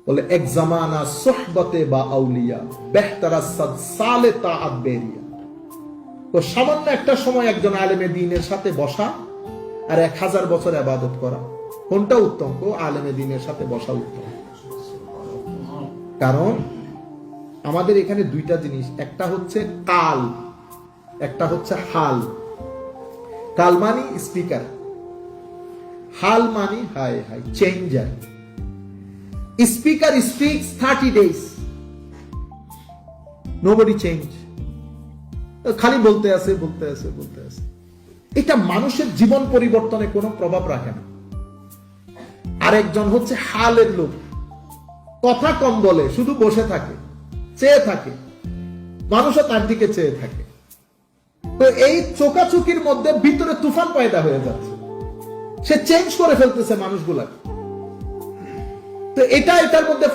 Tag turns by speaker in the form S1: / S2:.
S1: বলে এক জামানা সোহবতে বা আউলিয়া বেহতারা সাদ সালে তাআত বেরিয়া। তো সামান্য একটা সময় একজন আলেমে দ্বীনের সাথে বসা আর 1000 বছর ইবাদত করা, কোনটা উত্তম? আলেমে দ্বীনের সাথে বসা উত্তম। কারণ আমাদের এখানে দুইটা জিনিস, একটা হচ্ছে কাল, একটা হচ্ছে হাল। কাল মানি স্পিকার, হাল মানি হাই হাই changer. Speaker speaks 30 days, nobody change, খালি বলতে আছে বলতে আছে বলতে আছে। এটা মানুষের জীবন পরিবর্তনে কোনো প্রভাব রাখে না। আরেকজন হচ্ছে হালের লোক, কথা কম বলে, শুধু বসে থাকে, চেয়ে থাকে, মানুষও তার দিকে চেয়ে থাকে। তো এই চোকাচুকির মধ্যে ভিতরে তুফান পয়দা হয়ে যাচ্ছে, সে চেঞ্জ করে ফেলতেছে মানুষগুলাকে। তো এটার মধ্যে